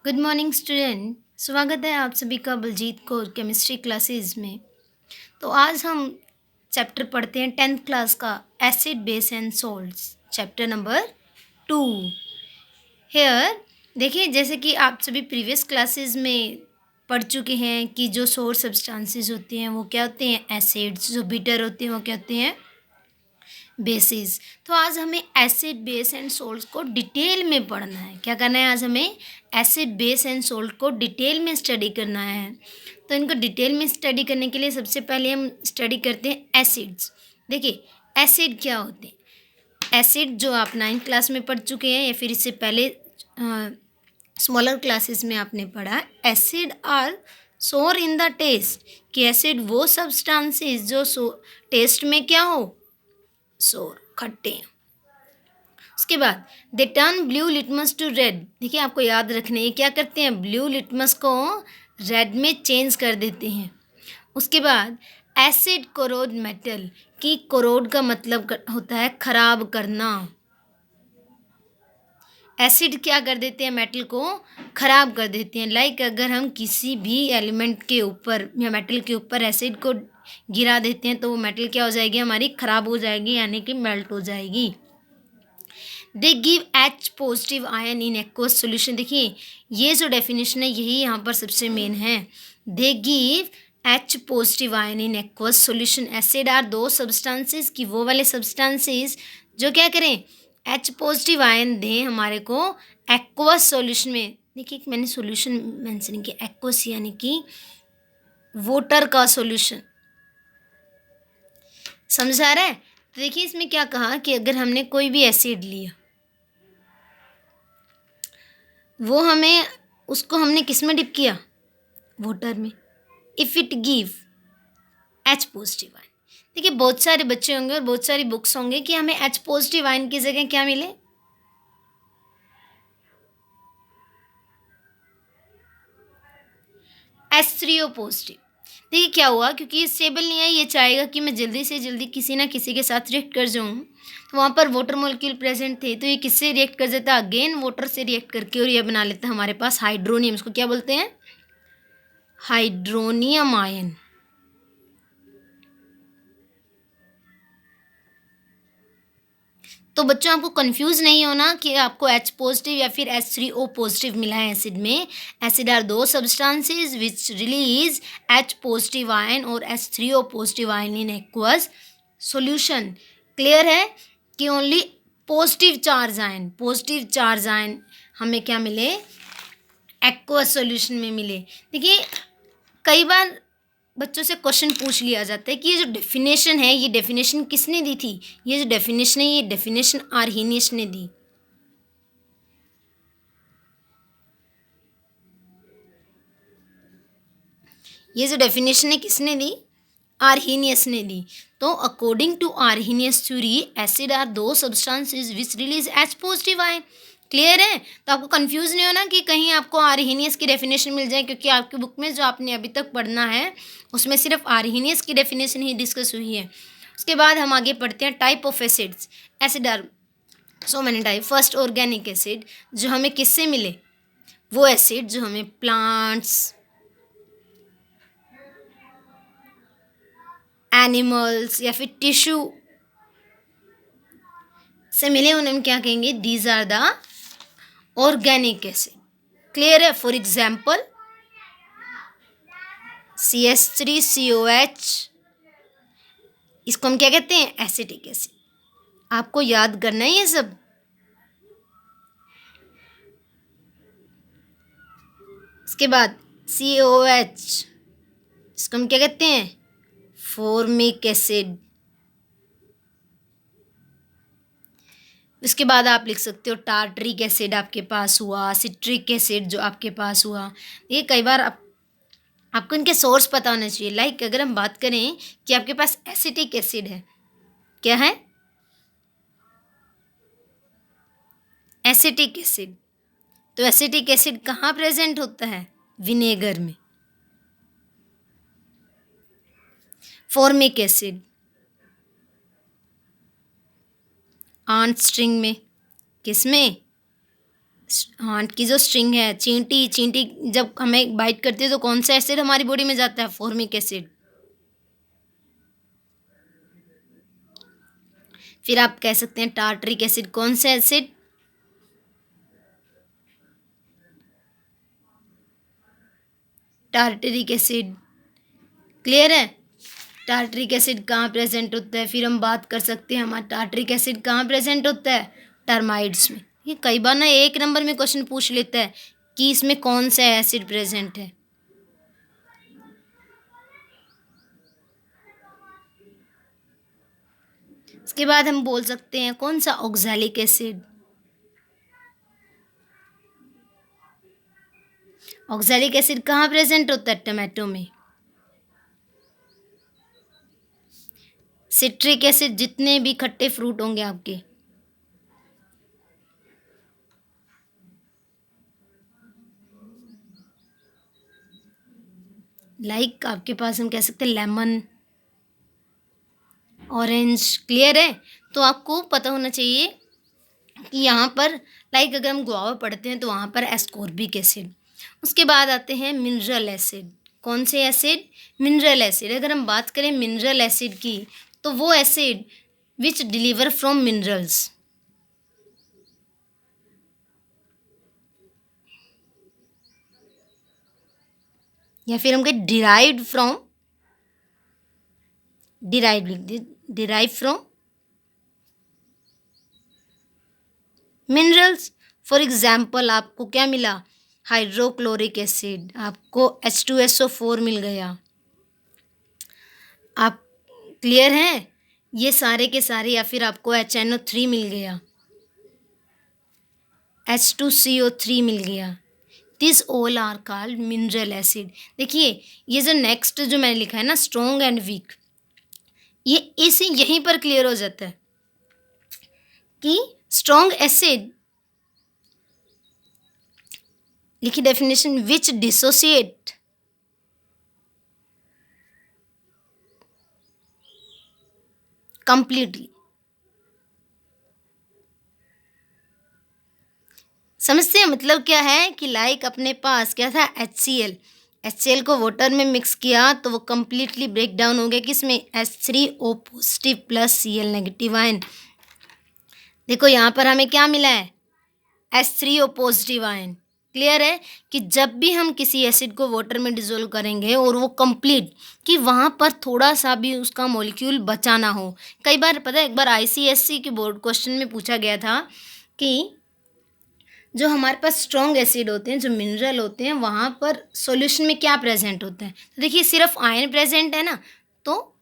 Good morning student. स्वागत है आप सभी का बलजीत कौर केमिस्ट्री क्लासेस में। तो आज हम चैप्टर पढ़ते हैं 10th क्लास का acid base and salts chapter number 2। Here देखिए, जैसे कि आप सभी प्रीवियस क्लासेस में पढ़ चुके हैं कि जो सोर्स सब्सटेंसेस होते हैं वो क्या होते हैं, एसिड्स। जो बिटर होते हैं वो क्या होते हैं, बेसिस। तो आज हमें एसिड बेस एंड सोल्ट को डिटेल में पढ़ना है। क्या करना है, आज हमें एसिड बेस एंड सोल्ट को डिटेल में स्टडी करना है। तो इनको डिटेल में स्टडी करने के लिए सबसे पहले हम स्टडी करते हैं एसिड्स। देखिए, एसिड क्या होते हैं। एसिड जो आप 9th क्लास में पढ़ चुके हैं या फिर इससे पहले स्मॉलर क्लासेस में आपने पढ़ा, acid are sour in the taste. कि एसिड वो सब्सटेंसेस जो टेस्ट में क्या हो, सोर, खट्टे। उसके बाद they turn blue litmus to red. देखिए, आपको याद रखना है क्या करते हैं, ब्लू लिटमस को रेड में चेंज कर देते हैं। उसके बाद एसिड कोरोड मेटल। की कोरोड का मतलब होता है खराब करना। एसिड क्या कर देते हैं, मेटल को खराब कर देते हैं। लाइक अगर हम किसी भी एलिमेंट के ऊपर या मेटल के ऊपर एसिड को गिरा देते हैं तो वो मेटल क्या हो जाएगी, हमारी खराब हो जाएगी, यानी कि मेल्ट हो जाएगी। दे give H positive ion in aqueous solution. देखिए, ये जो डेफिनेशन है यही यहाँ पर सबसे मेन है। They give H positive ion in aqueous solution. Acid are दो सब्सटेंसेस की वो वाले सब्सटेंसेस जो क्या करें, एच पॉजिटिव आयन दें हमारे को एक्वस सॉल्यूशन में। देखिए, मैंने सॉल्यूशन मेंशन किया, एक्वस यानी कि वाटर का सॉल्यूशन। समझ आ रहा है। तो देखिए, इसमें क्या कहा कि अगर हमने कोई भी एसिड लिया, वो हमें उसको हमने किस में डिप किया, वाटर में। If it give H positive ion. देखिए, बहुत सारे बच्चे होंगे और बहुत सारी बुक्स होंगे कि हमें एच पॉजिटिव आयन की जगह क्या मिले, H3O पॉजिटिव। देखिए क्या हुआ, क्योंकि ये स्टेबल नहीं है, ये चाहेगा कि मैं जल्दी से जल्दी किसी ना किसी के साथ रिएक्ट कर जाऊँ। तो वहाँ पर वाटर मॉलिक्यूल प्रेजेंट थे, तो ये किससे रिएक्ट कर देता, अगेन वाटर से रिएक्ट करके, और ये बना लेता हमारे पास हाइड्रोनियम। इसको क्या बोलते हैं, हाइड्रोनियम आयन। तो बच्चों, आपको कंफ्यूज नहीं होना कि आपको H पॉजिटिव या फिर H3O पॉजिटिव मिला है एसिड में। एसिड आर दो substances which release H positive ion और H3O positive ion in aqueous solution. Clear है कि ओनली पॉजिटिव चार्ज आयन हमें क्या मिले, एक्वस सॉल्यूशन में मिले। देखिए, कई बार बच्चों से क्वेश्चन पूछ लिया जाता है कि ये जो डेफिनेशन है, ये डेफिनेशन किसने दी थी। ये जो डेफिनेशन है, ये डेफिनेशन आर्हीनियस ने दी। ये जो डेफिनेशन है किसने दी, आर्हीनियस ने दी। तो according to Arrhenius theory, acid are दो substances which release H positive ion. Clear है। तो आपको कंफ्यूज नहीं होना कि कहीं आपको आर्हीनियस की डेफिनेशन मिल जाए, क्योंकि आपकी बुक में जो आपने अभी तक पढ़ना है उसमें सिर्फ आर्हीनियस की डेफिनेशन ही डिस्कस हुई है। उसके बाद हम आगे पढ़ते हैं type of acids. Acid are so many type. First, organic acid, जो हमें किससे मिले, वो एसिड जो हमें प्लांट्स, एनिमल्स या फिर टिश्यू से मिले, उन्हें हम क्या कहेंगे, these are the organic acid. Clear है। फॉर एग्जाम्पल CH3COH, इसको हम क्या कहते हैं, एसिटिक एसिड। आपको याद करना है ये सब। उसके बाद COH, इसको हम क्या कहते हैं, फॉर्मिक एसिड। उसके बाद आप लिख सकते हो टार्टरिक एसिड आपके पास हुआ, सिट्रिक एसिड जो आपके पास हुआ। ये कई बार आपको इनके सोर्स पता होना चाहिए। लाइक अगर हम बात करें कि आपके पास एसिटिक एसिड है, क्या है, एसिटिक एसिड। तो एसिटिक एसिड कहाँ प्रेजेंट होता है, विनेगर में। फॉर्मिक एसिड आंट स्ट्रिंग में, किस में, हार्ट की जो स्ट्रिंग है, चींटी चींटी जब हमें बाइट करती है तो कौन सा एसिड हमारी बॉडी में जाता है? Formic acid. फिर आप कह सकते हैं टार्टरिक एसिड, कौन सा एसिड? Tartaric acid. क्लियर है? टार्टरिक एसिड कहाँ प्रेजेंट होता है? फिर हम बात कर सकते हैं हमारा टार्टरिक एसिड कहाँ प्रेजेंट होता है? टर्माइड्स में। ये कई बार ना एक नंबर में क्वेश्चन पूछ लेता है कि इसमें कौन सा एसिड प्रेजेंट है। इसके बाद हम बोल सकते हैं कौन सा? Oxalic acid. ऑक्सैलिक एसिड कहाँ प्रेजेंट होता है? टमाटो में। सिट्रिक एसिड जितने भी खट्टे फ्रूट होंगे आपके, लाइक आपके पास हम कह सकते हैं लेमन, ऑरेंज। क्लियर है? तो आपको पता होना चाहिए कि यहाँ पर लाइक अगर हम गुआवा पढ़ते हैं तो वहाँ पर एस्कॉर्बिक एसिड। उसके बाद आते हैं मिनरल एसिड। कौन से एसिड? Mineral acid. अगर हम बात करें मिनरल एसिड की तो वो acid which deliver from minerals, या फिर हम कहें derived from, derive from minerals. For example आपको क्या मिला? हाइड्रोक्लोरिक एसिड, आपको H2SO4 मिल गया। आप क्लियर हैं? ये सारे के सारे, या फिर आपको HNO3 मिल गया, H2CO3 मिल गया। This all are called mineral acid. देखिए ये जो नेक्स्ट जो मैंने लिखा है ना, स्ट्रॉन्ग एंड वीक, ये इसी यहीं पर क्लियर हो जाता है कि स्ट्रॉन्ग एसिड, लिखिए डेफिनेशन, विच डिसोसिएट कंप्लीटली। समझते हैं मतलब क्या है कि लाइक अपने पास क्या था? HCl को वाटर में मिक्स किया तो वो कंप्लीटली ब्रेक डाउन हो गया किस में? H3O positive plus Cl negative ion. देखो यहाँ पर हमें क्या मिला है? H3O positive ion. क्लियर है कि जब भी हम किसी एसिड को वाटर में डिसोल्व करेंगे और वो कंप्लीट, कि वहाँ पर थोड़ा सा भी उसका मॉलिक्यूल बचा ना हो। कई बार पता है, एक बार ICSE के बोर्ड क्वेश्चन में पूछा गया था कि जो हमारे पास स्ट्रॉन्ग एसिड होते हैं, जो मिनरल होते हैं, वहाँ पर सॉल्यूशन में क्या प्रेजेंट होता है? तो देखिए सिर्फ आयन प्रेजेंट है ना, तो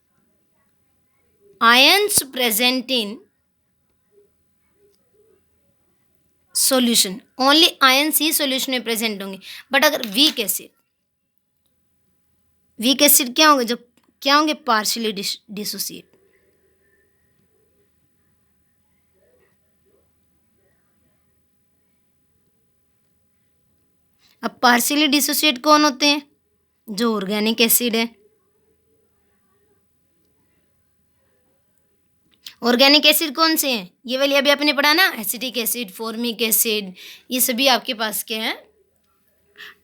ions present in solution, only ions he solution में प्रेजेंट होंगे। बट अगर वीक एसिड क्या होंगे? जब क्या होंगे? Partially dissociate. अब पार्शियली डिसोसिएट कौन होते हैं? जो ऑर्गेनिक एसिड है। ऑर्गेनिक एसिड कौन से हैं? ये वाली अभी आपने पढ़ा ना, एसिटिक एसिड, फॉर्मिक एसिड, ये सभी आपके पास क्या है?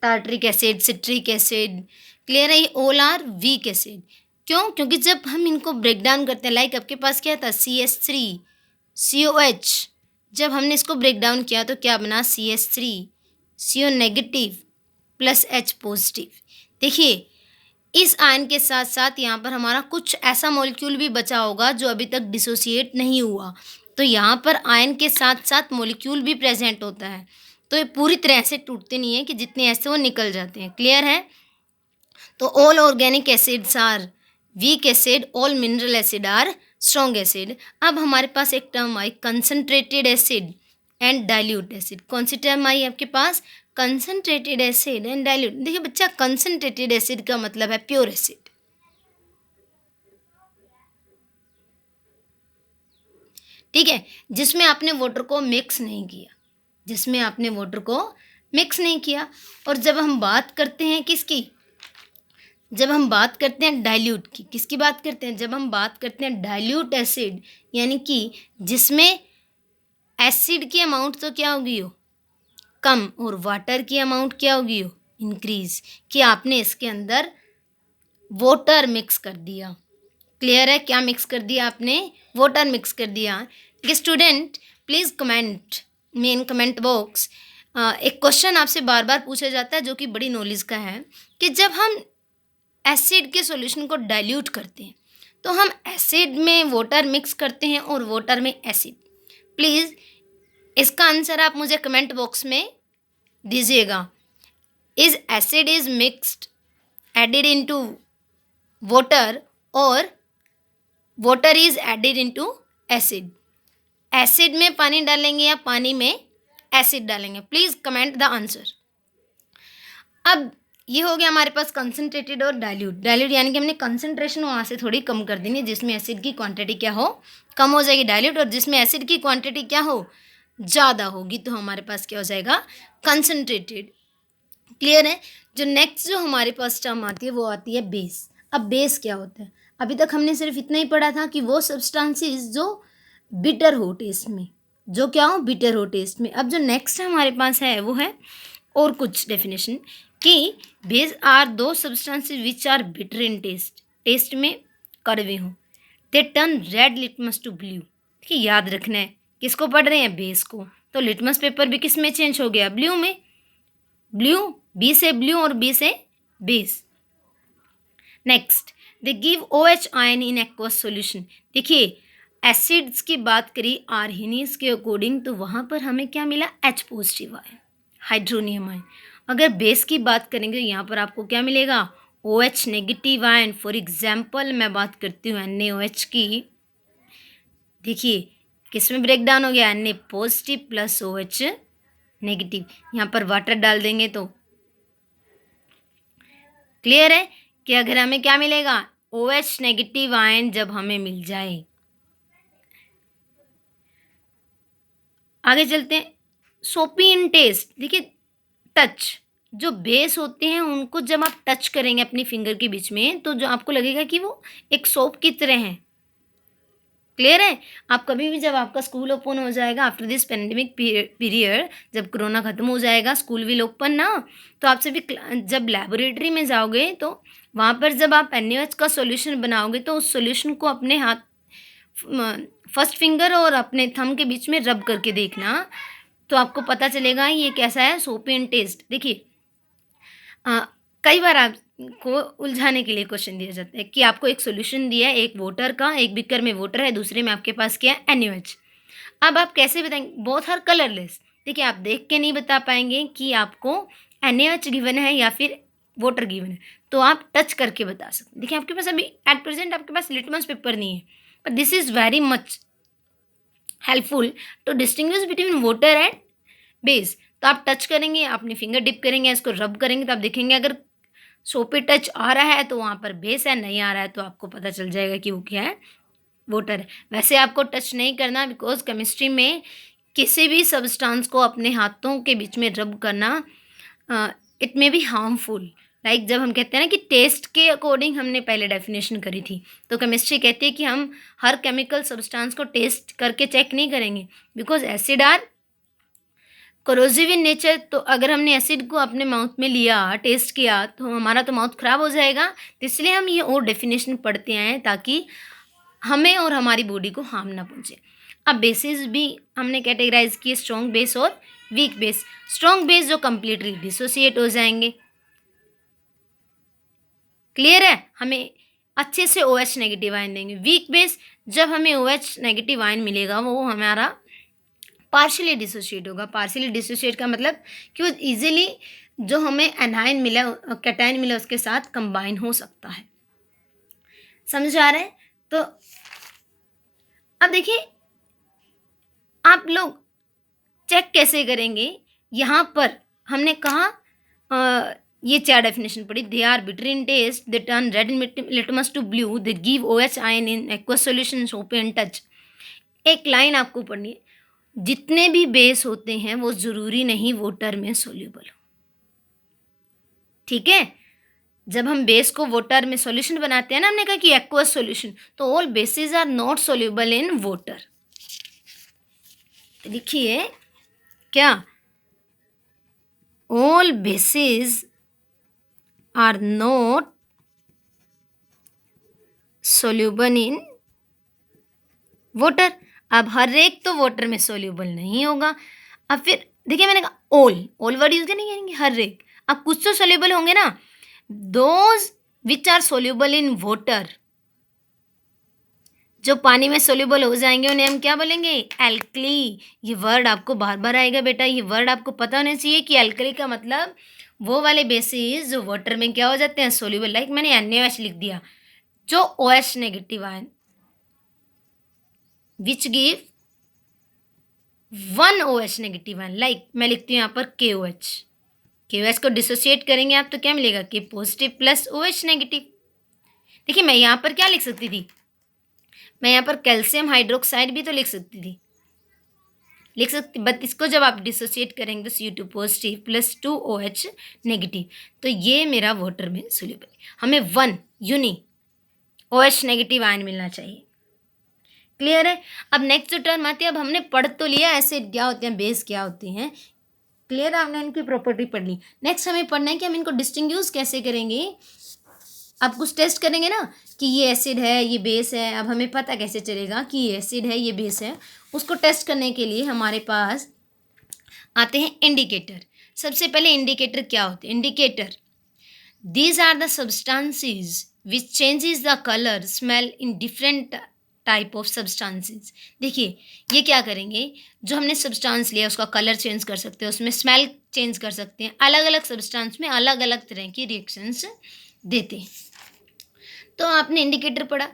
Tartaric acid, citric acid. Clear है? ये ऑल आर वीक एसिड। क्यों? क्योंकि जब हम इनको ब्रेक डाउन करते हैं, लाइक आपके पास क्या था? CH3COH, जब हमने इसको ब्रेक डाउन किया तो क्या बना? CH3CO negative plus H positive. देखिए इस आयन के साथ साथ यहाँ पर हमारा कुछ ऐसा मॉलिक्यूल भी बचा होगा जो अभी तक डिसोसिएट नहीं हुआ, तो यहाँ पर आयन के साथ साथ मॉलिक्यूल भी प्रेजेंट होता है। तो ये पूरी तरह से टूटते नहीं है कि जितने ऐसे वो निकल जाते हैं। क्लियर है? तो all organic acids are weak acid, all mineral acid are strong acid. अब हमारे पास एक टर्म आई concentrated acid and dilute acid. कौन सी टर्म आई आपके पास? Concentrated acid and dilute. देखिए बच्चा, कंसनट्रेटेड एसिड का मतलब है प्योर एसिड। ठीक है, जिसमें आपने वाटर को मिक्स नहीं किया, जिसमें आपने वाटर को मिक्स नहीं किया। और जब हम बात करते हैं किसकी? जब हम बात करते हैं डाइल्यूट की, किसकी बात करते हैं? जब हम बात करते हैं डाइल्यूट एसिड, यानी कि जिसमें एसिड की अमाउंट तो क्या होगी? हो कम और वाटर की अमाउंट क्या होगी, इंक्रीज, कि आपने इसके अंदर वाटर मिक्स कर दिया। क्लियर है, क्या मिक्स कर दिया आपने, वाटर मिक्स कर दिया। देखिए student, please comment main comment box. एक क्वेश्चन आपसे बार बार पूछा जाता है जो कि बड़ी नॉलेज का है, कि जब हम एसिड के सॉल्यूशन को डाइल्यूट करते हैं तो हम एसिड में वाटर मिक्स करते हैं और वाटर में एसिड। प्लीज़ इसका आंसर आप मुझे कमेंट बॉक्स में दीजिएगा। Is acid is mixed added into water और water is added into acid. Acid में पानी डालेंगे या पानी में एसिड डालेंगे, प्लीज़ कमेंट द आंसर। अब ये हो गया हमारे पास कंसनट्रेटेड और डाइल्यूट। डाइल्यूट यानी कि हमने कंसनट्रेशन वहाँ से थोड़ी कम कर देनी है, जिसमें एसिड की क्वांटिटी क्या हो, कम हो जाएगी डाइल्यूट, और जिसमें एसिड की क्वांटिटी क्या हो, ज़्यादा होगी, तो हमारे पास क्या हो जाएगा, कंसनट्रेटेड। क्लियर है। जो नेक्स्ट जो हमारे पास टर्म आती है वो आती है बेस। अब बेस क्या होता है, अभी तक हमने सिर्फ इतना ही पढ़ा था कि वो सब्सटेंसेस जो बिटर हो टेस्ट में, जो क्या हो, बिटर हो टेस्ट में। अब जो नेक्स्ट हमारे पास है वो है और कुछ डेफिनेशन, कि बेस आर दो substances which are bitter in taste, taste में कड़वे हों। They turn red litmus to blue. देखिए याद रखना है, किसको पढ़ रहे हैं, बेस को। तो लिटमस पेपर भी किस में चेंज हो गया, ब्लू में। ब्लू, बी से ब्लू और बी से base. Next, they give OH ion in aqueous solution. देखिए एसिड्स की बात करी आर्हेनियस के अकॉर्डिंग, तो वहाँ पर हमें क्या मिला, H positive ion, hydronium ion. अगर बेस की बात करेंगे यहाँ पर आपको क्या मिलेगा, OH negative ion. For example मैं बात करती हूँ NaOH की। देखिए किस में ब्रेक डाउन हो गया, Na positive plus OH negative. यहाँ पर वाटर डाल देंगे तो क्लियर है कि अगर हमें क्या मिलेगा, OH नेगेटिव आयन जब हमें मिल जाए। आगे चलते हैं, सोपी इन टेस्ट। देखिए टच, जो बेस होते हैं उनको जब आप टच करेंगे अपनी फिंगर के बीच में, तो जो आपको लगेगा कि वो एक सोप की तरह हैं। क्लियर है। आप कभी भी जब आपका स्कूल ओपन हो जाएगा आफ्टर दिस पेंडेमिक पीरियड, जब कोरोना खत्म हो जाएगा, स्कूल विल ओपन ना, तो आपसे भी जब लेबोरेटरी में जाओगे तो वहाँ पर जब आप NaOH का सॉल्यूशन बनाओगे तो उस सॉल्यूशन को अपने हाथ फर्स्ट फिंगर और अपने थंब के बीच में रब करके देखना, तो आपको पता चलेगा ये कैसा है, सोपी इन टेस्ट। देखिए कई बार आपको उलझाने के लिए क्वेश्चन दिया जाता है कि आपको एक सॉल्यूशन दिया है, एक वाटर का, एक बिकर में वाटर है, दूसरे में आपके पास क्या है, NaOH। अब आप कैसे बताएंगे, बोथ आर कलरलेस। देखिए आप देख के नहीं बता पाएंगे कि आपको NaOH गिवन है या फिर वाटर गिवन है, तो आप टच करके बता सकते हैं। देखिए आपके पास अभी एट प्रेजेंट आपके पास लिटमस पेपर नहीं है, but this is very much helpful to distinguish between water and base. तो आप टच करेंगे, अपनी फिंगर डिप करेंगे, इसको रब करेंगे, तो आप देखेंगे अगर सोपी टच आ रहा है तो वहाँ पर बेस है, नहीं आ रहा है तो आपको पता चल जाएगा कि वो क्या है, वाटर है। वैसे आपको टच नहीं करना, बिकॉज केमिस्ट्री में किसी भी सब्सटेंस को अपने हाथों के बीच में रब करना it may be harmful. Like जब हम कहते हैं ना कि टेस्ट के अकॉर्डिंग हमने पहले डेफिनेशन करी थी, तो केमिस्ट्री कहती है कि हम हर केमिकल सब्सटेंस को टेस्ट करके चेक नहीं करेंगे, because acid are corrosive in nature. तो अगर हमने एसिड को अपने माउथ में लिया, टेस्ट किया, तो हमारा तो माउथ ख़राब हो जाएगा। तो इसलिए हम ये और डेफिनेशन पढ़ते आए हैं ताकि हमें और हमारी बॉडी को हार्म ना पहुँचे। अब बेसिस भी हमने कैटेगराइज किए, स्ट्रॉन्ग बेस और वीक बेस। स्ट्रॉन्ग बेस जो कम्प्लीटली डिसोसिएट हो जाएंगे, क्लियर है, हमें अच्छे से OH नेगेटिव आयन देंगे। वीक बेस, जब हमें OH नेगेटिव आयन मिलेगा वो हमारा पार्शियली डिसोशिएट होगा। पार्शियली डिसोशिएट का मतलब कि वो इजीली जो हमें एनायन मिला, कैटायन मिला, उसके साथ कंबाइन हो सकता है। समझ आ रहा है। तो अब देखिए आप लोग चेक कैसे करेंगे, यहाँ पर हमने कहा ये 4 डेफिनेशन पढ़ी। They are bitter in taste, they turn red litmus to blue, they give OH ion in aqueous solution, soap and touch. एक लाइन आपको पढ़नी है, जितने भी बेस होते हैं वो ज़रूरी नहीं वाटर में सोल्यूबल हो। ठीक है, जब हम बेस को वाटर में सॉल्यूशन बनाते हैं ना, हमने कहा कि एक्वस सॉल्यूशन, तो all bases are not soluble in water. देखिए क्या, all bases are not soluble in water. अब हर एक तो वाटर में सोल्यूबल नहीं होगा। अब फिर देखिए मैंने कहा ऑल वर्ड यूज करने यानी हर एक। अब कुछ तो सोल्यूबल होंगे ना। Those which are soluble in water, जो पानी में सोल्यूबल हो जाएंगे उन्हें हम क्या बोलेंगे? एल्कली। ये वर्ड आपको बार बार आएगा बेटा, ये वर्ड आपको पता होना चाहिए कि एल्कली का मतलब वो वाले बेसिस जो वाटर में क्या हो जाते हैं? सोल्यूबल। लाइक मैंने NaOH लिख दिया, जो OH negative ion which give 1 OH negative ion. Like मैं लिखती हूँ यहाँ पर KOH। KOH को डिसोसिएट करेंगे आप तो क्या मिलेगा? K positive plus OH negative. देखिए मैं यहाँ पर क्या लिख सकती थी? मैं यहाँ पर कैल्शियम हाइड्रोक्साइड भी तो लिख सकती, बट इसको जब आप डिसोसिएट करेंगे तो CO2 positive plus 2OH negative, तो ये मेरा वाटर में सोल्यूबल। हमें 1 यूनि OH नेगेटिव आयन मिलना चाहिए। क्लियर है? अब नेक्स्ट जो टर्म आती है, अब हमने पढ़ तो लिया एसिड क्या होते हैं, बेस क्या होती हैं। क्लियर है? आपने इनकी प्रॉपर्टी पढ़ ली। नेक्स्ट हमें पढ़ना है कि हम इनको डिस्टिंग्विश कैसे करेंगे। अब कुछ टेस्ट करेंगे ना कि ये एसिड है, ये बेस है। अब हमें पता कैसे चलेगा कि ये एसिड है, ये बेस है? उसको टेस्ट करने के लिए हमारे पास आते हैं इंडिकेटर। सबसे पहले इंडिकेटर क्या होते हैं? Indicator, these are the substances which changes the colour smell in different type of substances. देखिए ये क्या करेंगे, जो हमने सब्सटेंस लिया उसका कलर चेंज कर सकते हैं, उसमें स्मेल चेंज कर सकते हैं। अलग अलग सब्सटेंस में अलग अलग तरह की रिएक्शंस देते हैं। तो आपने इंडिकेटर पढ़ा।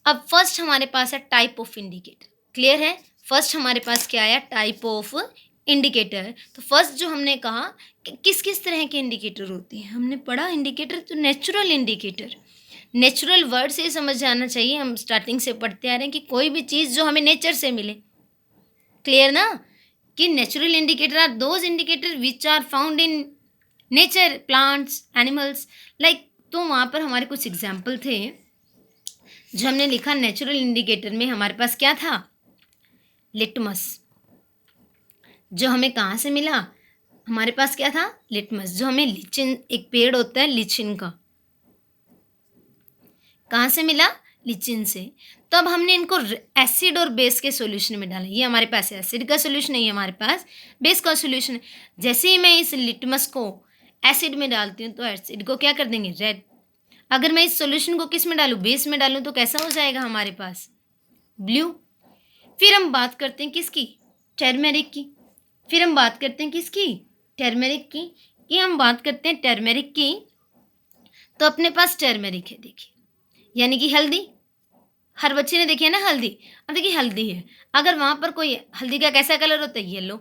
अब फर्स्ट हमारे पास है टाइप ऑफ इंडिकेटर। क्लियर है? फर्स्ट हमारे पास क्या आया? Type of indicator. तो फर्स्ट जो हमने कहा कि किस किस तरह के इंडिकेटर होते हैं, हमने पढ़ा इंडिकेटर तो नेचुरल इंडिकेटर। नेचुरल वर्ड से समझ जाना चाहिए, हम स्टार्टिंग से पढ़ते आ रहे हैं कि कोई भी चीज़ जो हमें नेचर से मिले। क्लियर ना? कि natural indicator are those indicator which are found in nature, plants, animals. Like तो वहाँ पर हमारे कुछ एग्जाम्पल थे जो हमने लिखा। नेचुरल इंडिकेटर में हमारे पास क्या था? लिटमस, जो हमें कहाँ से मिला? हमारे पास क्या था? लिटमस, जो हमें लिचिन, एक पेड़ होता है लिचिन का, कहाँ से मिला? लिचिन से। तो अब हमने इनको एसिड और बेस के सॉल्यूशन में डाला। ये हमारे पास एसिड का सॉल्यूशन है, ये हमारे पास बेस का सॉल्यूशन है। जैसे ही मैं इस लिटमस को एसिड में डालती हूँ तो एसिड को क्या कर देंगे? रेड। अगर मैं इस सॉल्यूशन को किस में डालूँ? बेस में डालूँ तो कैसा हो जाएगा हमारे पास? ब्लू। फिर हम बात करते हैं किसकी? टर्मेरिक की। फिर हम बात करते हैं किसकी? टर्मेरिक की। कि हम बात करते हैं टर्मेरिक की, तो अपने पास टर्मेरिक है देखिए, यानी कि हल्दी। हर बच्चे ने देखी है ना हल्दी। अब देखिए हल्दी है, अगर वहाँ पर कोई हल्दी का कैसा कलर होता है? येलो।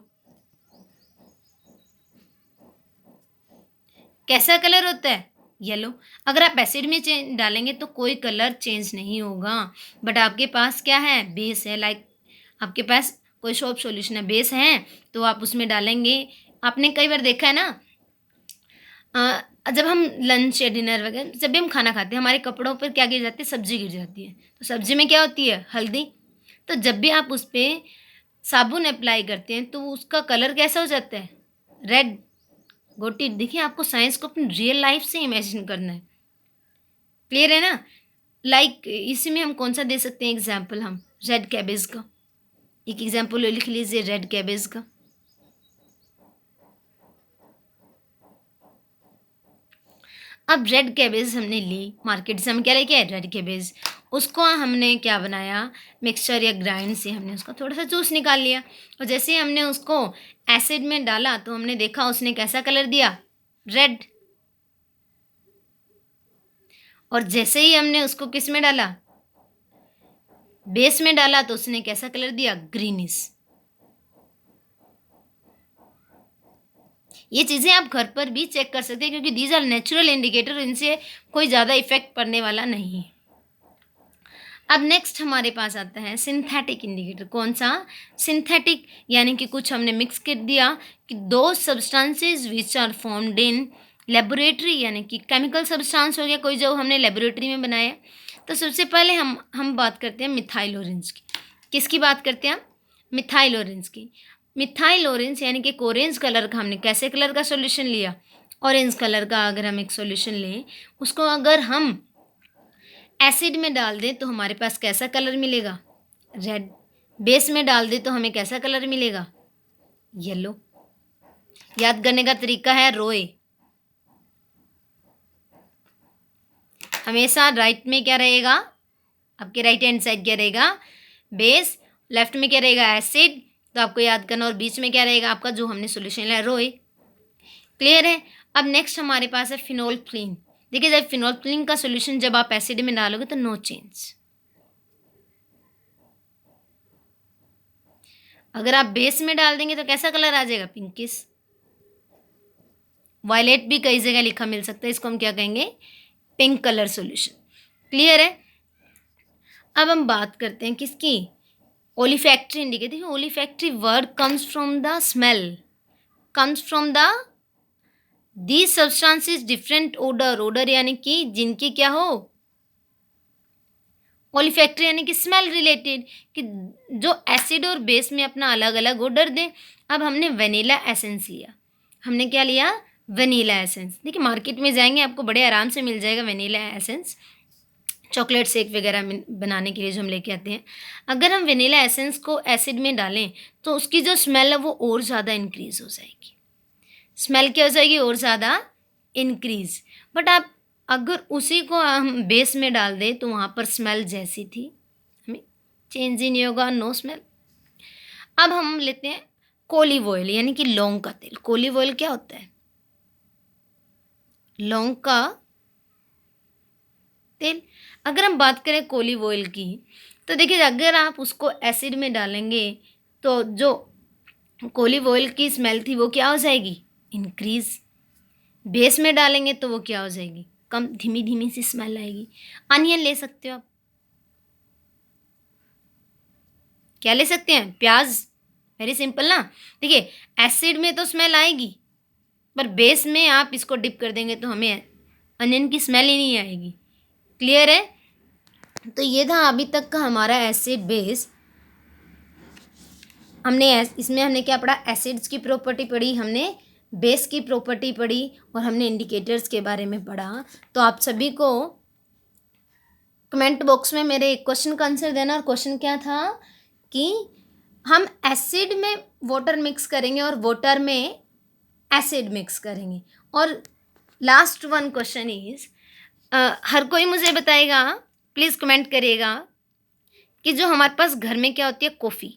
कैसा कलर होता है? येलो। अगर आप एसिड में चेंज डालेंगे तो कोई कलर चेंज नहीं होगा। बट आपके पास क्या है? बेस है। लाइक आपके पास कोई शॉप सॉल्यूशन है, बेस है, तो आप उसमें डालेंगे। आपने कई बार देखा है ना, जब हम लंच या डिनर वगैरह जब भी हम खाना खाते हैं, हमारे कपड़ों पर क्या गिर जाती है? सब्जी गिर जाती है। तो सब्जी में क्या होती है? हल्दी। तो जब भी आप उस पर साबुन अप्लाई करते हैं तो उसका कलर कैसा हो जाता है? रेड। गोटी। देखिए आपको साइंस को अपनी रियल लाइफ से इमेजिन करना है। क्लियर है ना? लाइक इसी में हम कौन सा दे सकते हैं एग्जाम्पल? हम रेड कैबेज का एक एग्जाम्पल लिख लीजिए, रेड कैबेज का। अब रेड कैबेज हमने ली मार्केट से, हम क्या लेके आए? Red cabbage. उसको हमने क्या बनाया? मिक्सचर या ग्राइंड से हमने उसका थोड़ा सा जूस निकाल लिया, और जैसे ही हमने उसको एसिड में डाला तो हमने देखा उसने कैसा कलर दिया? रेड। और जैसे ही हमने उसको किस में डाला? बेस में डाला तो उसने कैसा कलर दिया? ग्रीनिश। ये चीज़ें आप घर पर भी चेक कर सकते हैं क्योंकि दीज आर नेचुरल इंडिकेटर, इनसे कोई ज़्यादा इफेक्ट पड़ने वाला नहीं है। अब नेक्स्ट हमारे पास आता है सिंथेटिक इंडिकेटर। कौन सा? सिंथेटिक, यानी कि कुछ हमने मिक्स कर दिया कि those substances which are formed in laboratory, यानी कि केमिकल सब्सटेंस हो गया कोई जो हमने लेबोरेटरी में बनाया। तो सबसे पहले हम बात करते हैं मिथाइल ऑरेंज की। किसकी बात करते हैं हम? मिथाइल ऑरेंज की। मिथाइल ऑरेंज यानी कि ऑरेंज कलर का हमने कैसे कलर का सॉल्यूशन लिया, ऑरेंज कलर का अगर हम एक सॉल्यूशन लें, उसको अगर हम एसिड में डाल दें तो हमारे पास कैसा कलर मिलेगा, रेड। बेस में डाल दें तो हमें कैसा कलर मिलेगा, येलो। याद करने का तरीका है रोए, हमेशा राइट में क्या रहेगा, आपके राइट हैंड साइड क्या रहेगा, बेस, लेफ्ट में क्या रहेगा, एसिड। तो आपको याद करना, और बीच में क्या रहेगा आपका जो हमने सॉल्यूशन लिया रोए। क्लियर है। अब नेक्स्ट हमारे पास है फिनोल्फ्थलीन। देखिए जब फिनोल्फ्थलीन का सॉल्यूशन जब आप एसिड में डालोगे तो नो चेंज। अगर आप बेस में डाल देंगे तो कैसा कलर आ जाएगा, पिंकिश। वायलेट भी कई जगह लिखा मिल सकता है, इसको हम क्या कहेंगे, पिंक कलर सॉल्यूशन। क्लियर है। अब हम बात करते हैं किसकी, ओलिफैक्टरी इंडिकेटर। देखिए olfactory word comes from the smell, comes from the the substances different odour, odour यानी कि जिनकी क्या हो, ओलिफैक्टरी यानी कि स्मेल रिलेटेड, कि जो एसिड और बेस में अपना अलग अलग ओडर दें। अब हमने वनीला एसेंस लिया, हमने क्या लिया, वनीला एसेंस। देखिए मार्केट में जाएंगे आपको बड़े आराम से मिल जाएगा वनीला एसेंस, चॉकलेट शेक वगैरह बनाने के लिए जो हम लेके आते हैं। अगर हम वनीला एसेंस को एसिड में डालें तो उसकी जो स्मेल है वो और ज़्यादा इंक्रीज़ हो जाएगी, स्मेल क्या हो जाएगी, और ज़्यादा इंक्रीज़। बट आप अगर उसी को हम बेस में डाल दें तो वहाँ पर स्मेल जैसी थी, हमें चेंज ही नहीं होगा, नो स्मेल। अब हम लेते हैं कोलिव ऑयल यानी कि लौंग का तेल। कोलिव ऑयल क्या होता है, लौंग का तेल। अगर हम बात करें कोलिव ऑयल की तो देखिए अगर आप उसको एसिड में डालेंगे तो जो कोलिव ऑयल की स्मेल थी वो क्या हो जाएगी, इंक्रीज़। बेस में डालेंगे तो वो क्या हो जाएगी, कम, धीमी धीमी सी स्मेल आएगी। अनियन ले सकते हो आप, क्या ले सकते हैं, प्याज, वेरी सिंपल ना। देखिए एसिड में तो स्मेल आएगी पर बेस में आप इसको डिप कर देंगे तो हमें अनियन की स्मेल ही नहीं आएगी। क्लियर है। तो ये था अभी तक का हमारा एसिड बेस। हमने इसमें हमने क्या पढ़ा, एसिड्स की प्रॉपर्टी पढ़ी, हमने बेस की प्रॉपर्टी पढ़ी और हमने इंडिकेटर्स के बारे में पढ़ा। तो आप सभी को कमेंट बॉक्स में मेरे एक क्वेश्चन का आंसर देना। और क्वेश्चन क्या था कि हम एसिड में वाटर मिक्स करेंगे और वाटर में एसिड मिक्स करेंगे। और लास्ट वन क्वेश्चन इज, हर कोई मुझे बताएगा, प्लीज़ कमेंट करिएगा कि जो हमारे पास घर में क्या होती है, कॉफ़ी,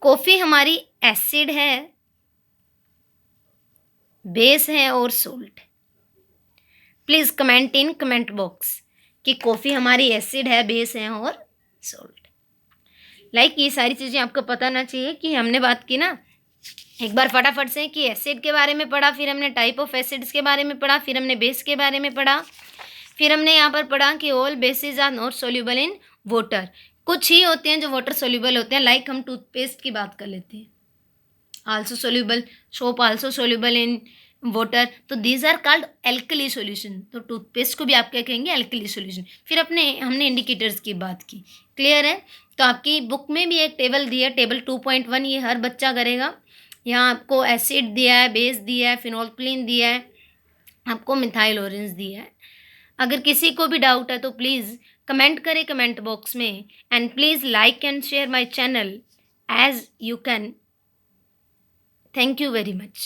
कॉफ़ी हमारी एसिड है, बेस है और salt. Please comment in comment box कि कॉफ़ी हमारी एसिड है, बेस है और सोल्ट। ये सारी चीज़ें आपको पता ना चाहिए कि हमने बात की ना एक बार फटाफट से कि एसिड के बारे में पढ़ा, फिर हमने टाइप ऑफ एसिड्स के बारे में पढ़ा, फिर हमने बेस के बारे में पढ़ा, फिर हमने यहाँ पर पढ़ा कि all bases are not soluble in water. कुछ ही होते हैं जो वाटर सोल्यूबल होते हैं, लाइक हम टूथपेस्ट की बात कर लेते हैं, also soluble, soap also soluble in water, तो these are called alkali solution. तो टूथपेस्ट को भी आप क्या कहेंगे, एल्कली सॉल्यूशन। फिर हमने इंडिकेटर्स की बात की। क्लियर है। तो आपकी बुक में भी एक टेबल दिया है, टेबल 2.1, ये हर बच्चा करेगा। यहाँ आपको एसिड दिया है, बेस दिया है, फिनोल्फ्थलीन दिया है, आपको मिथाइल ऑरेंज दिया है। अगर किसी को भी डाउट है तो प्लीज़ कमेंट करें कमेंट बॉक्स में, and please like and share my channel as you can. Thank you very much.